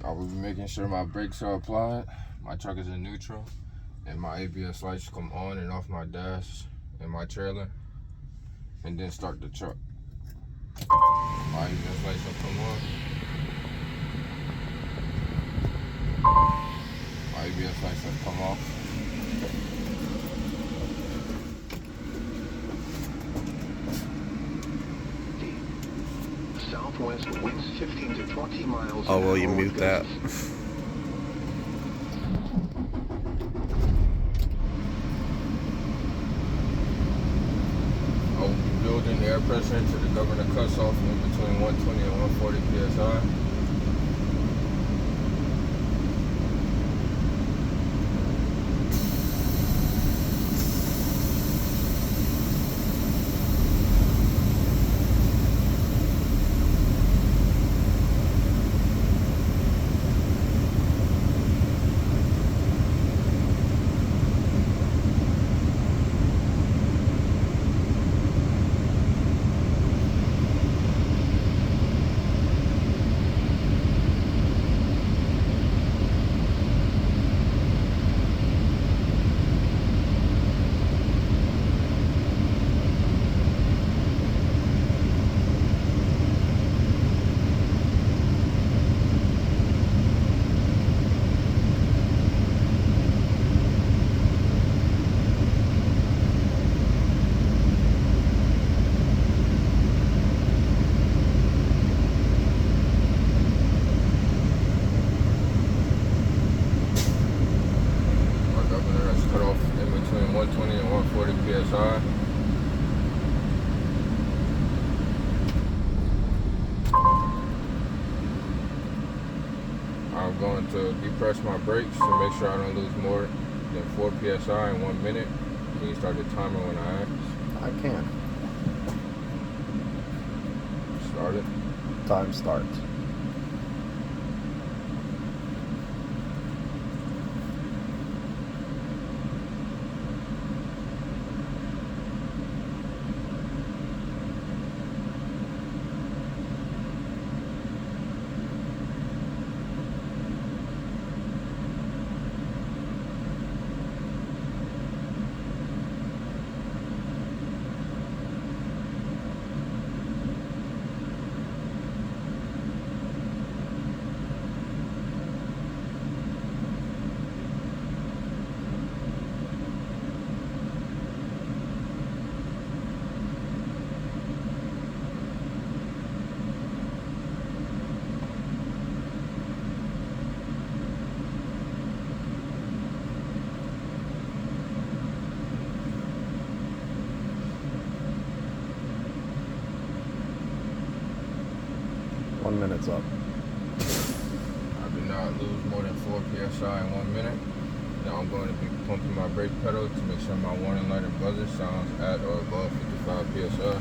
I will be making sure my brakes are applied, my truck is in neutral, and my ABS lights come on and off my dash and my trailer, and then start the truck. My ABS lights will come on. My ABS lights have come off. Southwest winds 15 to 20 miles. Oh, will you mute that? I'll be building air pressure into the governor cutoff in between 120 and 140 psi. Cut off in between 120 and 140 psi. I'm going to depress my brakes to make sure I don't lose more than 4 psi in 1 minute. Can you start the timer when I ask? I can. Start it. Time starts. Minute's up. I did not lose more than 4 psi in 1 minute. Now I'm going to be pumping my brake pedal to make sure my warning light and buzzer sounds at or above 55 psi.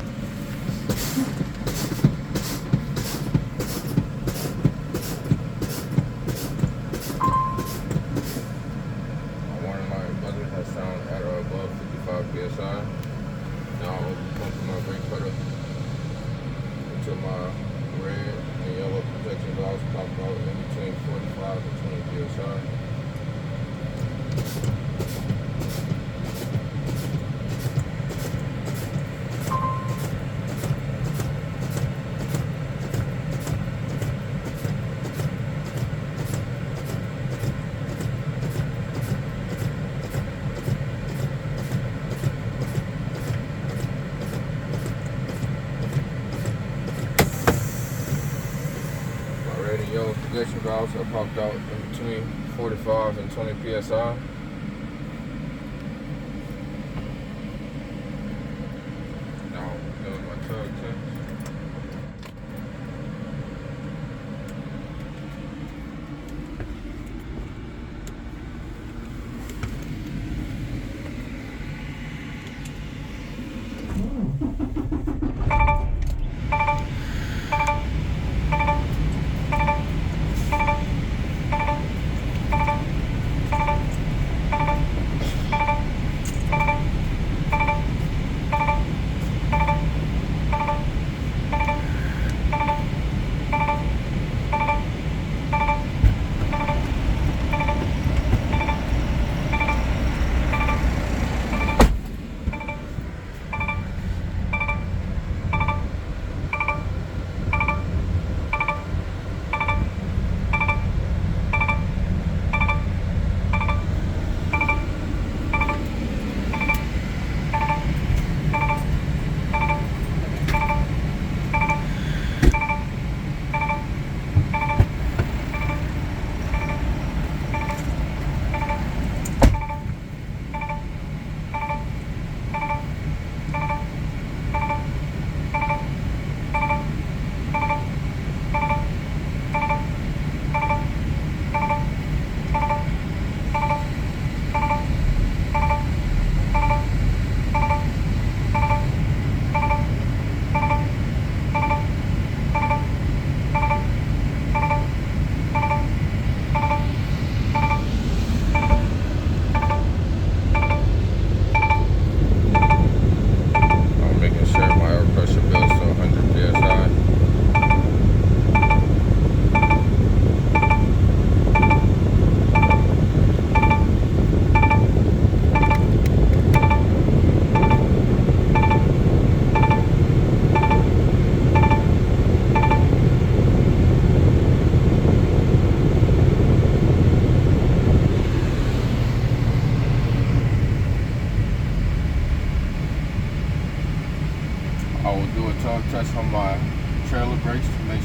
My warning light and buzzer has sound at or above 55 psi. Now I'll be pumping my brake pedal until my red and yellow protection valves pop out in between 45 and 20 psi. Yellow protection valves are popped out in between 45 and 20 psi. Now I'm doing my tug test.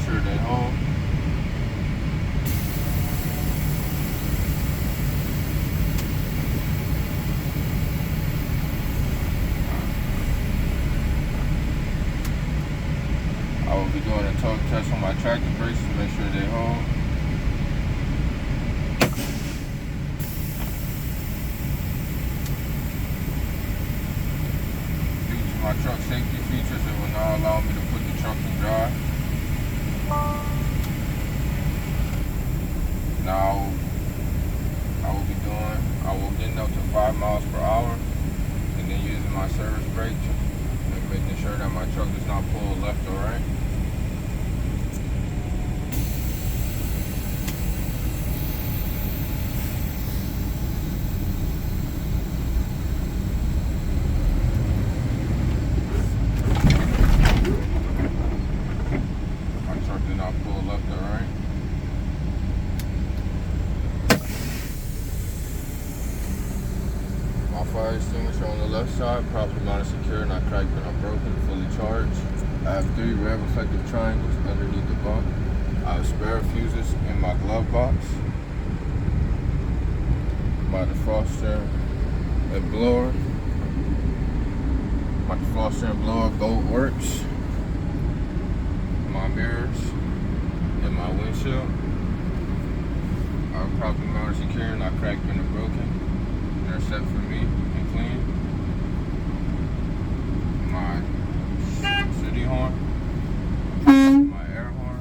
sure they're home. I will be doing a torque test on my tractor brakes to make sure they hold. Due to my truck safety features, it will not allow me to put the truck in drive. Now, I will get up to 5 miles per hour and then using my service brake and making sure that my truck does not pull left or right. My truck did not pull left or right. My fire extinguisher on the left side, properly mounted, secure, not cracked, but not broken, fully charged. I have 3 red reflective triangles underneath the bump. I have spare fuses in my glove box. My defroster and blower. My defroster and blower both works. My mirrors and my windshield are properly mounted, secure, not cracked, but not broken. They're set for me and clean. My city horn, my air horn,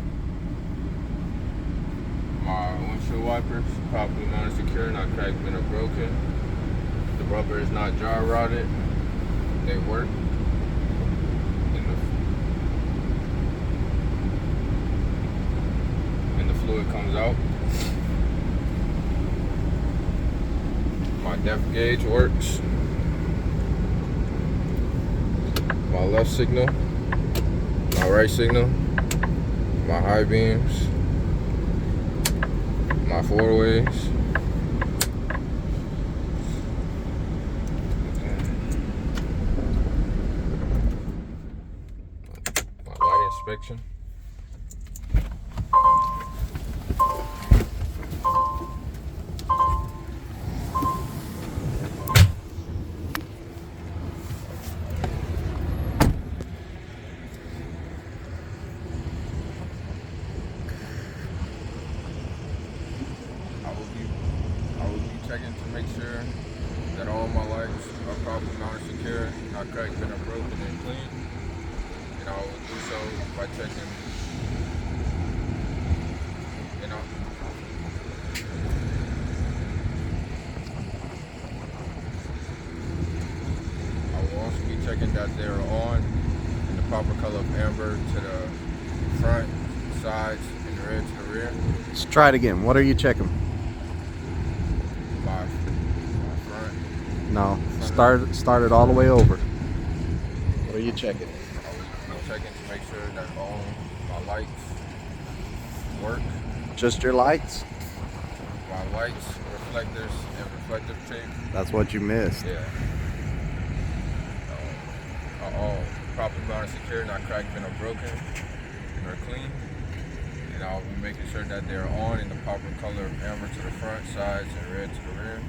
my windshield wipers, properly mounted, secure, not cracked, bent, or broken. The rubber is not jar rotted. They work. And the fluid comes out. My depth gauge works. My left signal, my right signal, my high beams, my 4-ways. My light inspection. I will be checking to make sure that all my lights are properly mounted, secure, not cracked, bent, or broken, and clean. And I will do so by checking, I will also be checking that they are on in the proper color of amber to the front, sides, and red to the rear. Let's try it again. What are you checking? My front. No. Start it all the way over. What are you checking? I'm checking to make sure that all my lights work. Just your lights? My lights, reflectors, and reflective tape. That's what you missed. Yeah. Are all properly mounted, secure, not cracked, bent, or broken, and are clean. And I'll be making sure that they're on in the proper color of amber to the front, sides, and red to the rear.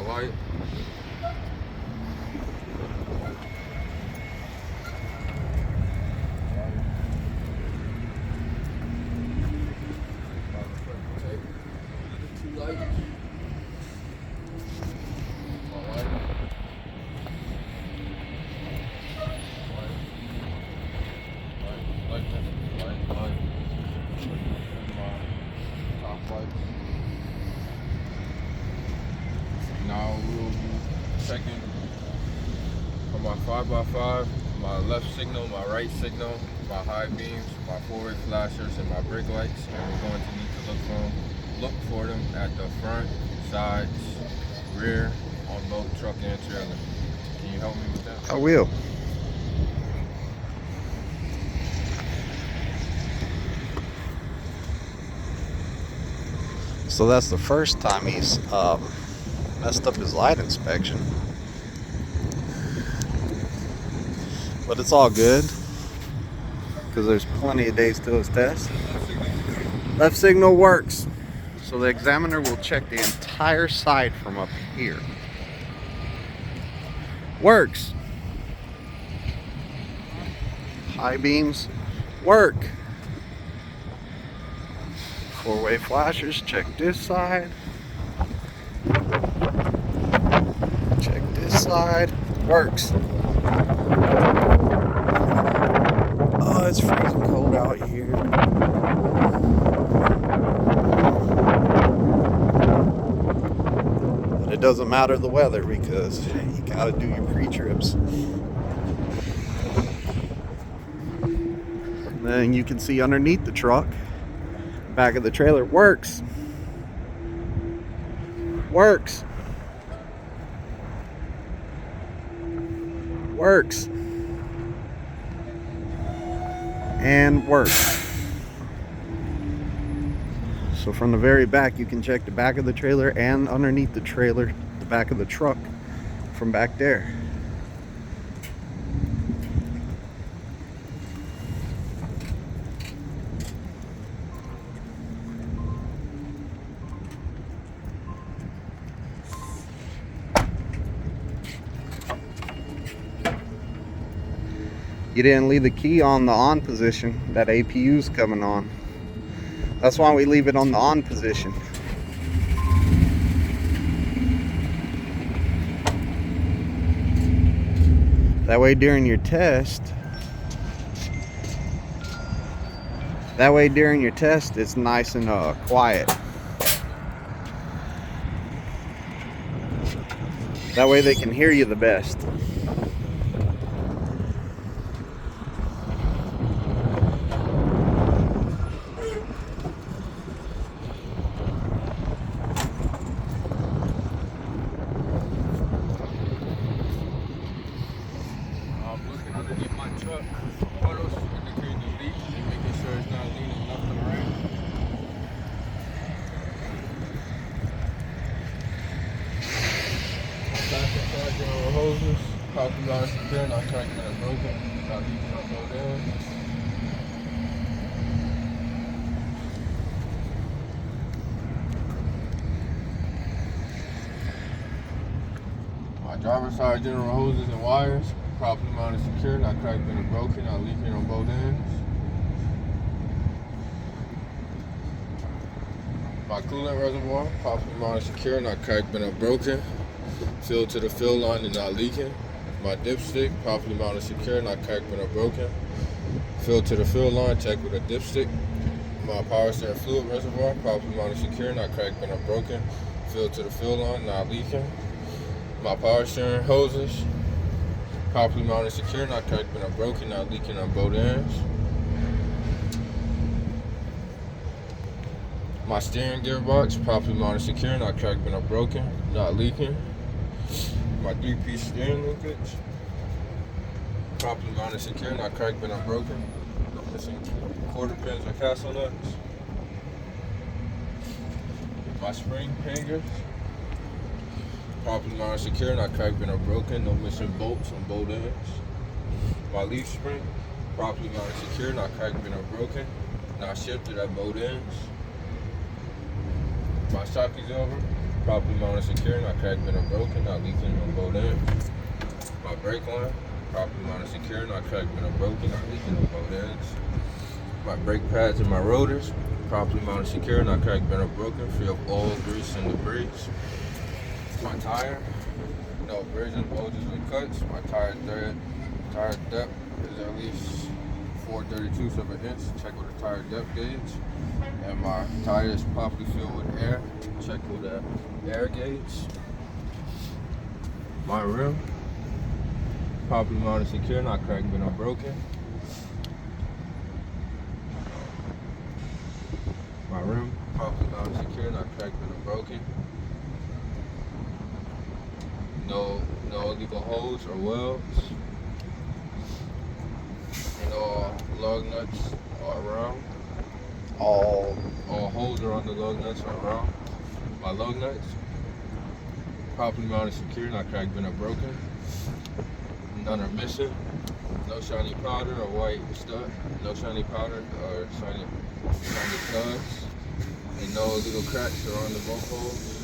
Light. Light. 5x5, my left signal, my right signal, my high beams, my forward flashers, and my brake lights. And we're going to need to look for them at the front, sides, rear, on both truck and trailer. Can you help me with that? I will. So that's the first time he's messed up his light inspection. But it's all good, because there's plenty of days till his test. Left signal works. So the examiner will check the entire side from up here. Works. High beams work. Four-way flashers, check this side. Check this side. Works. Oh, it's freezing cold out here. But it doesn't matter the weather, because you gotta do your pre-trips. And then you can see underneath the truck, back of the trailer works. Works. Works. And works. So from the very back, you can check the back of the trailer and underneath the trailer, the back of the truck from back there. You didn't leave the key on the on position. That APU's coming on. That's why we leave it on the on position. That way during your test, it's nice and quiet. That way they can hear you the best. Hoses, popping on secure, not cracking that broken, not leaking up no down. My driver's side general hoses and wires, properly mounted secure, not cracked or broken, not leaking on both ends. My coolant reservoir, properly mounted secure, not cracked or broken. Filled to the fill line and not leaking. My dipstick, properly mounted secure, not cracked or broken. Filled to the fill line, checked with a dipstick. My power steering fluid reservoir, properly mounted secure, not cracked or broken. Filled to the fill line, not leaking. My power steering hoses, properly mounted secure, not cracked or broken, not leaking on both ends. My steering gearbox, properly mounted secure, not cracked or broken, not leaking. My 3-piece steering linkage, properly mounted secure, not cracked but not broken. Missing quarter pins or castle nuts. My spring hangers, properly mounted secure, not cracked but not broken, no missing bolts on both ends. My leaf spring, properly mounted secure, not cracked but not broken, not shifted at both ends. My shock absorber, properly mounted secure, not cracked but not broken, not leaking on both ends. My brake line, properly mounted secure, not cracked but not broken, not leaking on both ends. My brake pads and my rotors, properly mounted secure, not cracked but not broken, free of oil, grease, and debris. My tire, no abrasions, bulges, or cuts. My tire depth is at least 4/32 of an inch. Check with the tire depth gauge. And my tire is properly filled with air. Check with the air gauge. My rim, properly mounted, secure, not cracked, but not broken. My rim, properly mounted, secure, not cracked, but not broken. No illegal holes or welds. And all lug nuts are round. All holes around the lug nuts are round. My lug nuts, properly mounted, secure, not cracked, but not broken. None are missing. No shiny powder or white stud. No shiny powder or shiny studs. And no little cracks around the bolt holes.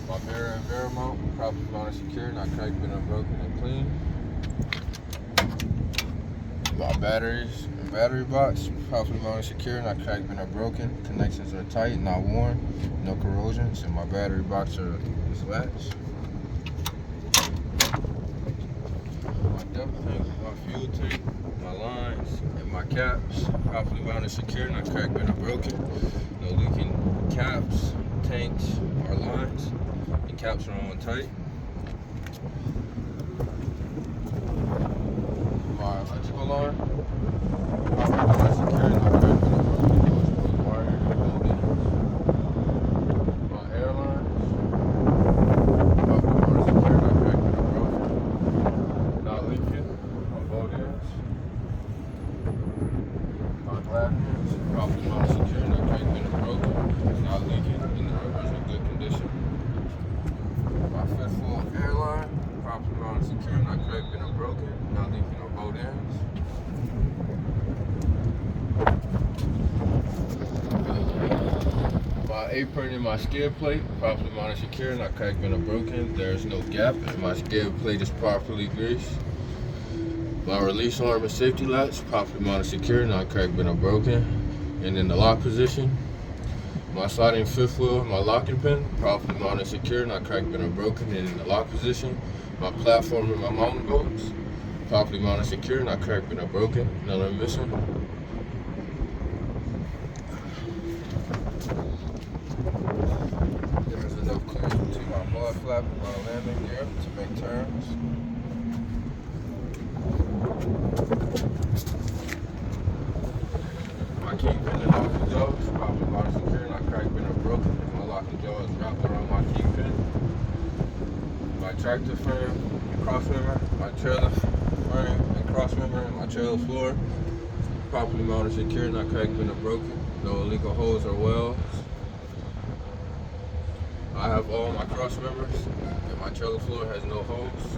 My mirror and mirror mount, properly mounted, secure, not cracked, but not broken and clean. My batteries and battery box, properly mounted, secure, not cracked, but not broken. Connections are tight, not worn, no corrosions, and my battery box are latched. My depth tank, my fuel tank, my lines, and my caps, properly mounted, secure, not cracked, but not broken. No leaking caps, tanks, or lines. The caps are on tight. My electrical line, properly mounted, secure, not cracked, but not broken. Was wired and welded. My air lines, properly mounted, secure, not cracked, but not broken. Not leaking. My bolt ends. My glass ends, properly mounted, secure, not cracked, but not broken. Not leaking, and the rubber's in good condition. My fifth full airline, properly mounted, secure, not cracked, but not broken. Not leaking or bolt ends. My apron and my skid plate, properly mounted, secure, not cracked, but not broken. There's no gap, and my skid plate is properly greased. My release arm and safety latch, properly mounted, secure, not cracked, but not broken. And in the lock position, my sliding fifth wheel, my locking pin, properly mounted, secure, not cracked, but not broken. And in the lock position, my platform and my mounting bolts, properly mounted, secure, not cracked, but not broken. None are missing. There's enough clearance between my mud flap and my landing gear to make turns. My kingpin and locking jaw is properly mounted, secure, not cracked, but not broken. My locking jaw is wrapped around my kingpin. My tractor frame and cross member, my trailer frame and cross member, and my trailer floor, properly mounted, secure, not cracked, but not broken. No illegal holes or welds. I have all my cross members, and my trailer floor has no holes.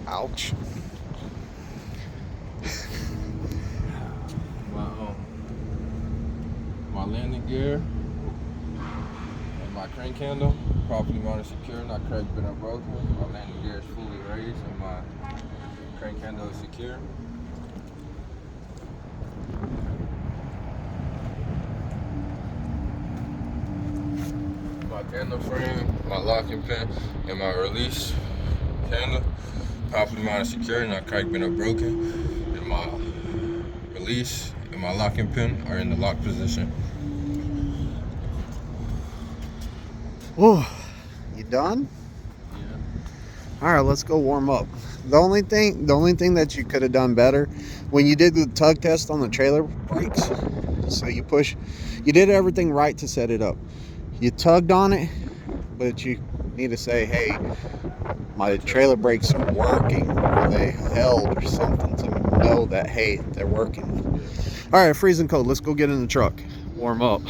Ouch. My landing gear and my crank handle, properly mounted, secure, not cracked, but not broken. My landing gear is fully raised and my crank handle is secure. My tandem frame, my locking pin, and my release handle, properly mounted, secure, not cracked, but not broken. And my release and my locking pin are in the lock position. Oh, you done? Yeah. All right, let's go warm up. The only thing that you could have done better when you did the tug test on the trailer brakes. So you did everything right to set it up. You tugged on it, but you need to say, hey, my trailer brakes are working, or they held or something to know that, hey, they're working. All right, freezing cold. Let's go get in the truck, warm up.